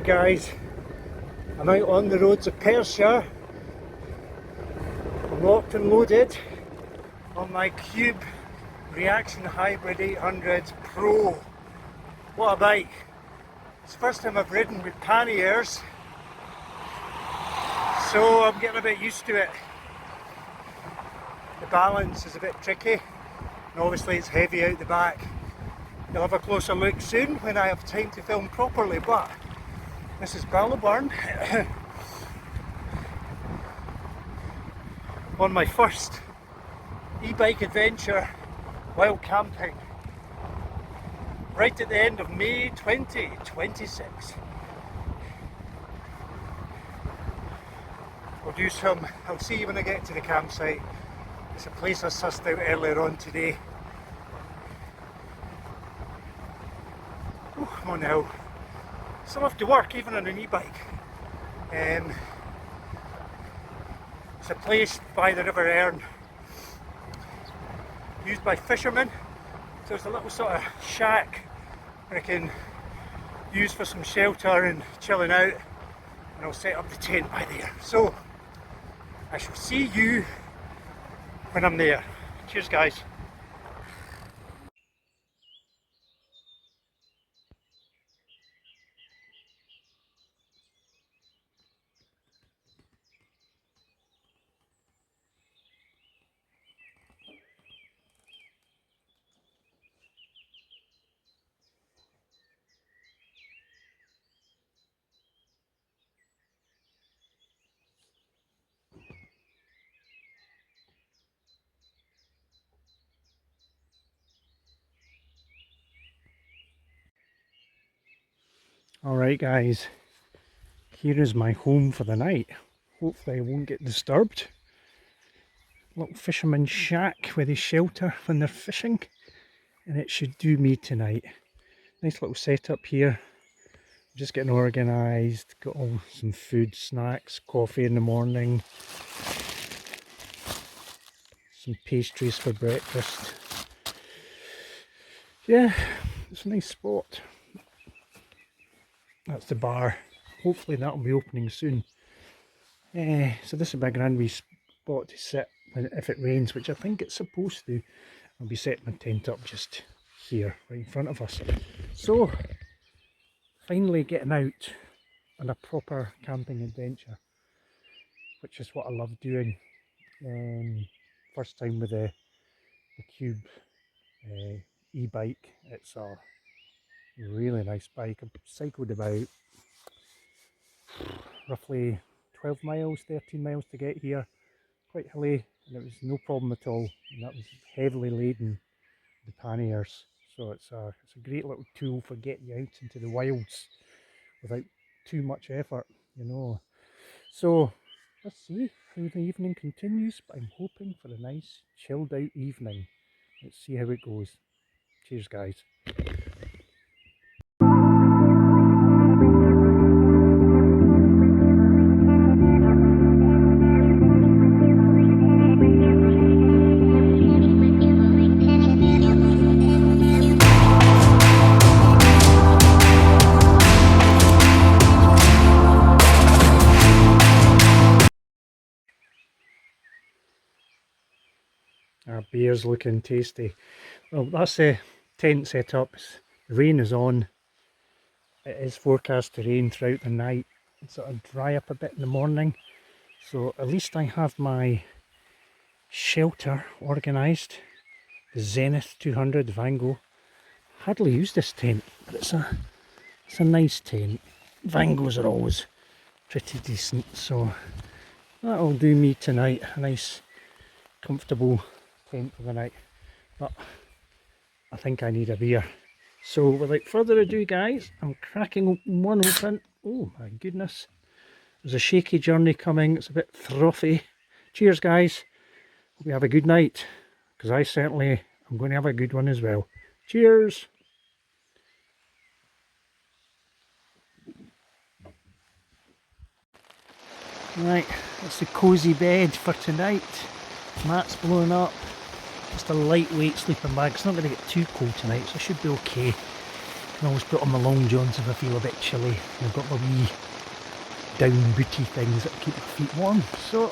guys, I'm out on the roads of Perthshire. I'm locked and loaded on my Cube Reaction Hybrid 800 Pro. What a bike! It's the first time I've ridden with panniers, so I'm getting a bit used to it. The balance is a bit tricky, and obviously it's heavy out the back. You'll have a closer look soon when I have time to film properly, but this is Ballabburn on my first e-bike adventure while camping, right at the end of May 2026. I'll see you when I get to the campsite. It's a place I sussed out earlier on today. Oh, I'm on the hill. Still have to work even on an e-bike. It's a place by the River Erne, used by fishermen. So it's a little sort of shack where I can use for some shelter and chilling out, and I'll set up the tent by there. So I shall see you when I'm there. Cheers guys. Alright guys, here is my home for the night. Hopefully I won't get disturbed. Little fisherman's shack where they shelter when they're fishing, and it should do me tonight. Nice little setup here. Just getting organised, got all some food, snacks, coffee in the morning, some pastries for breakfast. Yeah, it's a nice spot. That's the bar. Hopefully that'll be opening soon. So this is my grand wee spot to sit if it rains, which I think it's supposed to. I'll be setting my tent up just here, right in front of us. So, finally getting out on a proper camping adventure, which is what I love doing. First time with the Cube e-bike. It's a really nice bike. I've cycled about roughly 12 miles, 13 miles to get here. Quite hilly, and it was no problem at all. And that was heavily laden, the panniers. So it's a great little tool for getting you out into the wilds without too much effort, you know. So let's see how the evening continues, but I'm hoping for a nice chilled out evening. Let's see how it goes. Cheers guys. Our beer's looking tasty. Well, that's the tent set up. The rain is on. It is forecast to rain throughout the night and sort of dry up a bit in the morning. So at least I have my shelter organised. The Zenith 200 Vango. Hardly used this tent, but it's a nice tent. Vangos are always pretty decent, so that'll do me tonight. A nice comfortable tent for the night, but I think I need a beer. So without further ado guys, I'm cracking one open. Oh my goodness, there's a shaky journey coming, it's a bit frothy. Cheers guys, hope you have a good night, because I certainly am going to have a good one as well. Cheers. Right, that's the cosy bed for tonight. Mat's blowing up. Just a lightweight sleeping bag. It's not going to get too cold tonight, so I should be okay. can always put on my long johns if I feel a bit chilly. And I've got my wee down booty things that keep my feet warm. So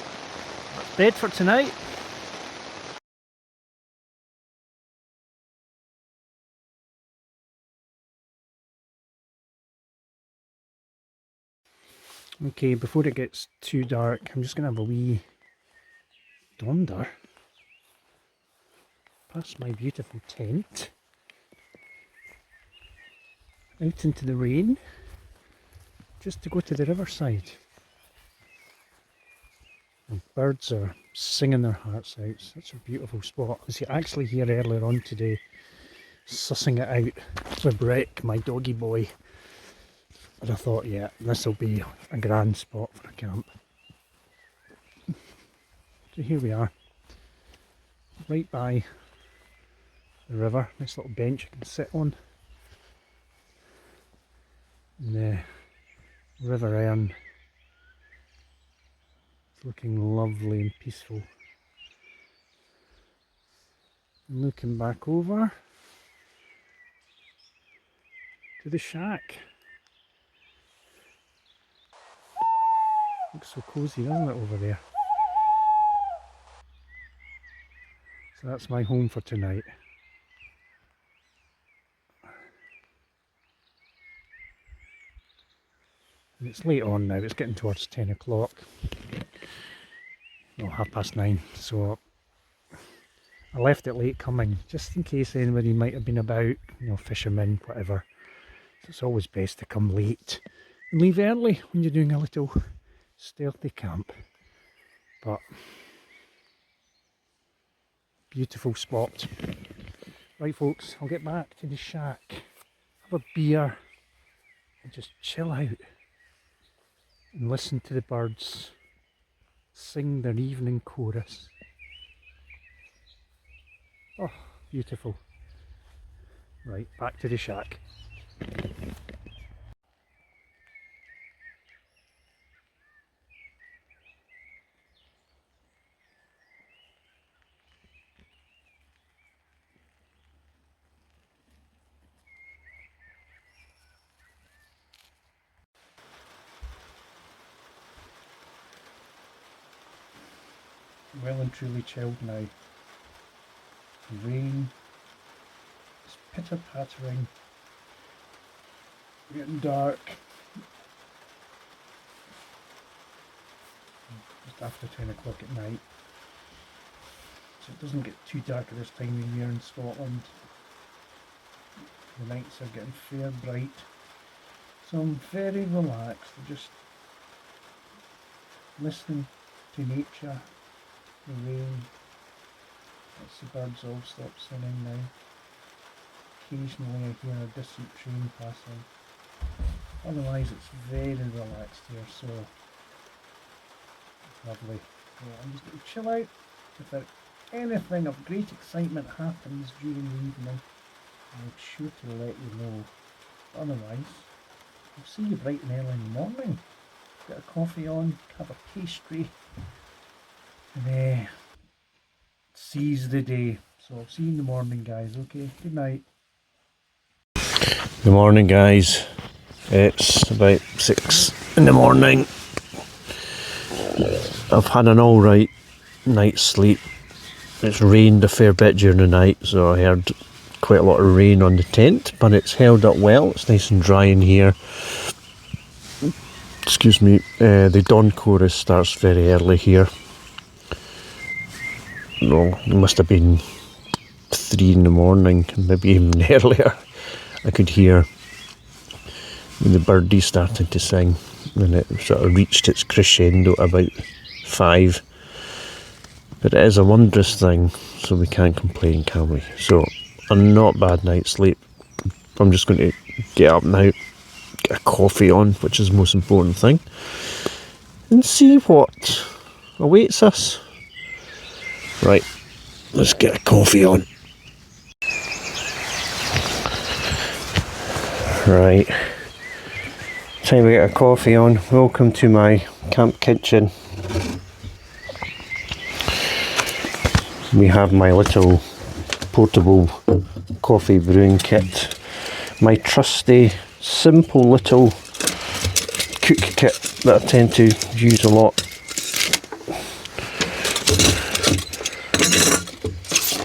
that's bed for tonight. Okay, before it gets too dark, I'm just going to have a wee donder past my beautiful tent out into the rain just to go to the riverside. And birds are singing their hearts out. Such a beautiful spot. I was actually here earlier on today sussing it out with Breck, my doggy boy. And I thought, yeah, this will be a grand spot for a camp. So here we are, right by the river. Nice little bench I can sit on. And the River Erne is looking lovely and peaceful. And looking back over to the shack. Looks so cosy, doesn't it, over there? So that's my home for tonight. And it's late on now, it's getting towards 10 o'clock. Well, 9:30. So I left it late coming, just in case anybody might have been about, you know, fishermen, whatever. So it's always best to come late and leave early when you're doing a little stealthy camp. But beautiful spot. Right folks, I'll get back to the shack, have a beer and just chill out and listen to the birds sing their evening chorus. Oh, beautiful. Right, back to the shack. Well and truly chilled now. The rain is pitter pattering, getting dark. Just after 10 o'clock at night, so it doesn't get too dark at this time of year in Scotland. The nights are getting fair bright, so I'm very relaxed, just listening to nature. The rain, that's the birds all stop singing now. Occasionally I hear a distant train passing. Otherwise it's very relaxed here, so lovely. Yeah, I'm just going to chill out. If anything of great excitement happens during the evening, I'll be sure to let you know. But otherwise, I'll see you bright and early in the morning. Get a coffee on, have a pastry, and seize the day. So I'll see you in the morning, guys. Okay, good night. Good morning, guys. It's about 6 in the morning. I've had an alright night's sleep. It's rained a fair bit during the night, so I heard quite a lot of rain on the tent, but it's held up well. It's nice and dry in here. Excuse me. The dawn chorus starts very early here. No, it must have been 3 in the morning, maybe even earlier. I could hear the birdies starting to sing, and it sort of reached its crescendo about 5. But it is a wondrous thing, so we can't complain, can we? So, a not bad night's sleep. I'm just going to get up now, get a coffee on, which is the most important thing, and see what awaits us. Right, let's get a coffee on. Right, time to get a coffee on. Welcome to my camp kitchen. We have my little portable coffee brewing kit, my trusty, simple little cook kit that I tend to use a lot.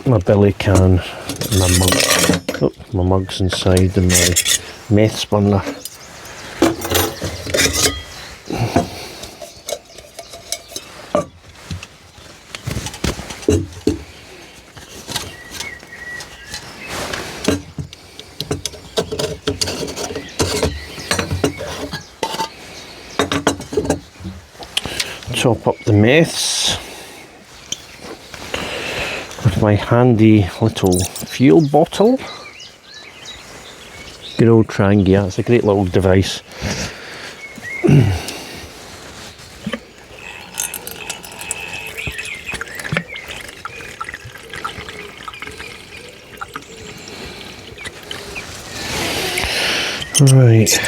My billy can, my mug, oh, my mug's inside, and my meth spurner. Top up the meths with my handy little fuel bottle. Good old Trangia, it's a great little device. Right.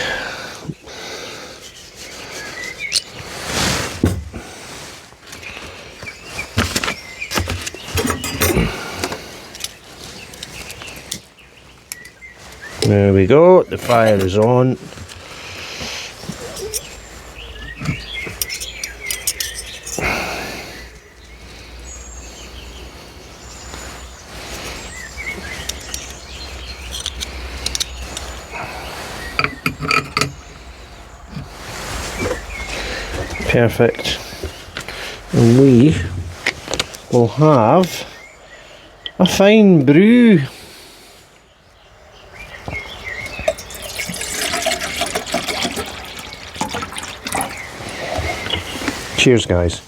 There we go, the fire is on. Perfect. And we will have a fine brew. Cheers, guys.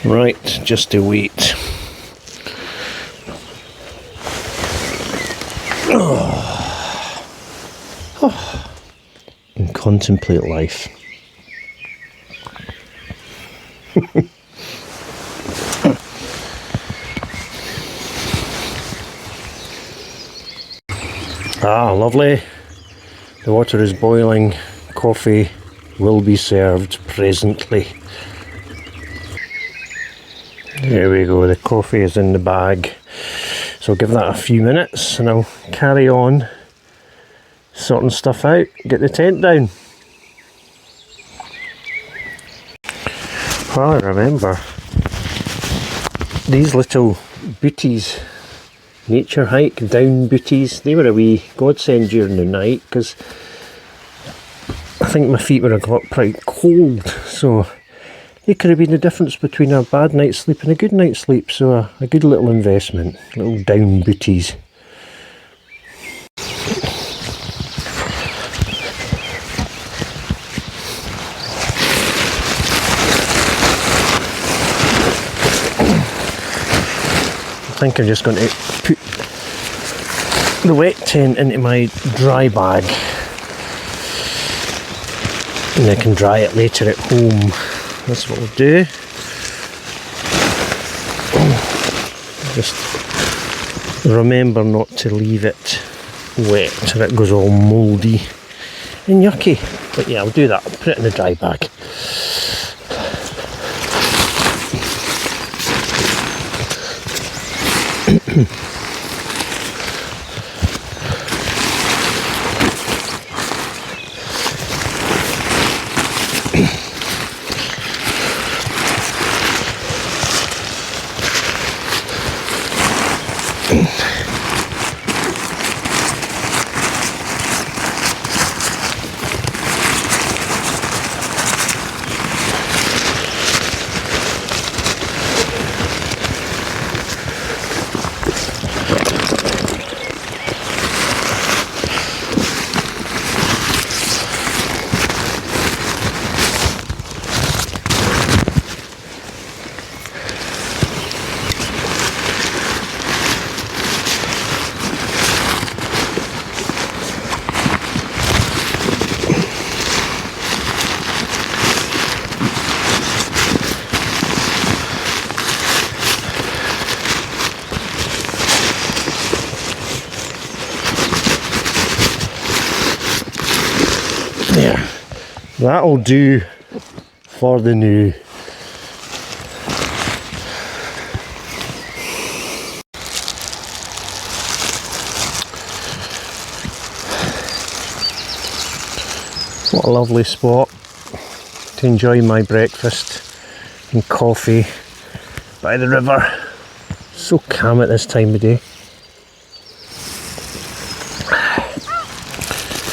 Right, just to wait. And contemplate life. Ah, lovely. The water is boiling. Coffee will be served presently. There we go, the coffee is in the bag. So I'll give that a few minutes and I'll carry on sorting stuff out, get the tent down. Well, I remember these little booties, nature hike down booties, they were a wee godsend during the night because I think my feet were pretty cold, so they could have been the difference between a bad night's sleep and a good night's sleep. So a good little investment, little down booties. I think I'm just going to put the wet tent into my dry bag and I can dry it later at home. That's what we'll do. Just remember not to leave it wet or it goes all mouldy and yucky. But yeah, I'll do that. I'll put it in the dry bag. There, that'll do for the new. What a lovely spot to enjoy my breakfast and coffee by the river. So calm at this time of day.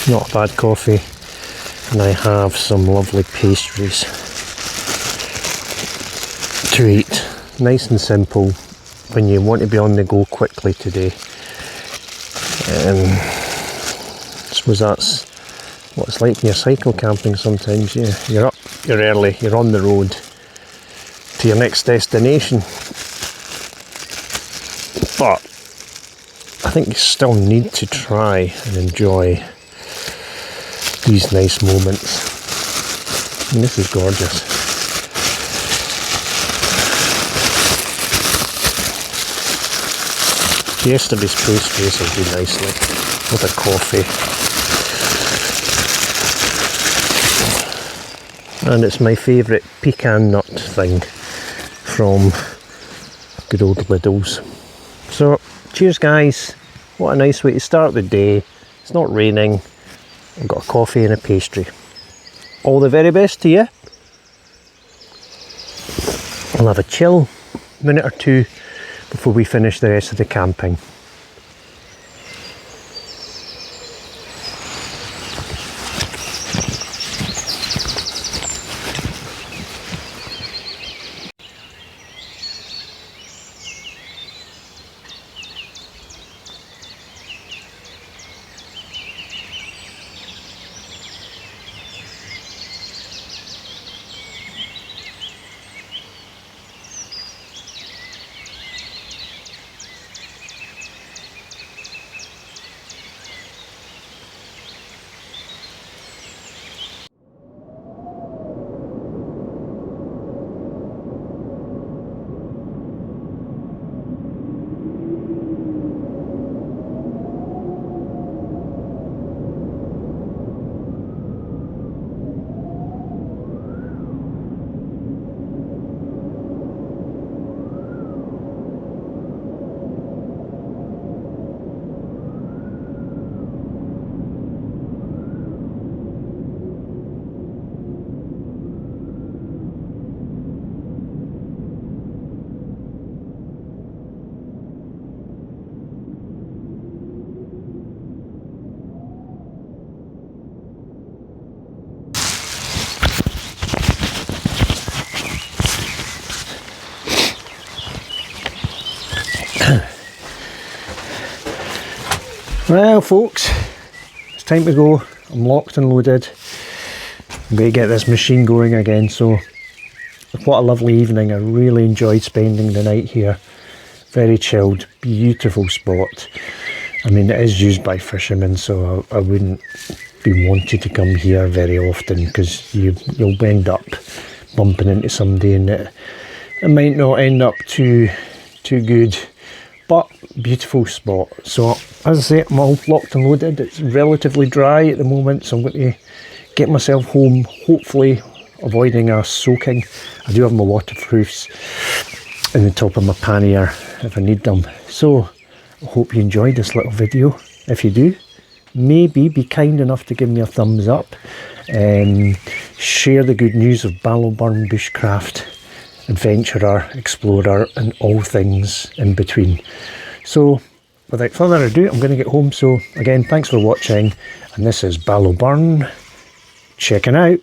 Not a bad coffee, and I have some lovely pastries to eat. Nice and simple when you want to be on the go quickly today. I suppose that's what it's like when you're cycle camping sometimes. Yeah, you're up, you're early, you're on the road to your next destination. But I think you still need to try and enjoy these nice moments. And this is gorgeous. Yesterday's pastries will do nicely with a coffee. And it's my favourite pecan nut thing from good old Lidl's. So, cheers guys. What a nice way to start the day. It's not raining. I've got a coffee and a pastry. All the very best to you. I'll have a chill minute or two before we finish the rest of the camping. Well folks, it's time to go. I'm locked and loaded. I'm going to get this machine going again. So what a lovely evening. I really enjoyed spending the night here. Very chilled, beautiful spot. I mean, it is used by fishermen, so I wouldn't be wanting to come here very often, because you'll end up bumping into somebody and it might not end up too good. But beautiful spot. So as I say, I'm all locked and loaded. It's relatively dry at the moment, so I'm going to get myself home, hopefully avoiding a soaking. I do have my waterproofs in the top of my pannier if I need them. So I hope you enjoyed this little video. If you do, maybe be kind enough to give me a thumbs up and share the good news of Ballowburn Bushcraft adventurer, explorer, and all things in between. So without further ado, I'm going to get home. So again, thanks for watching, and this is Ballowburn checking out.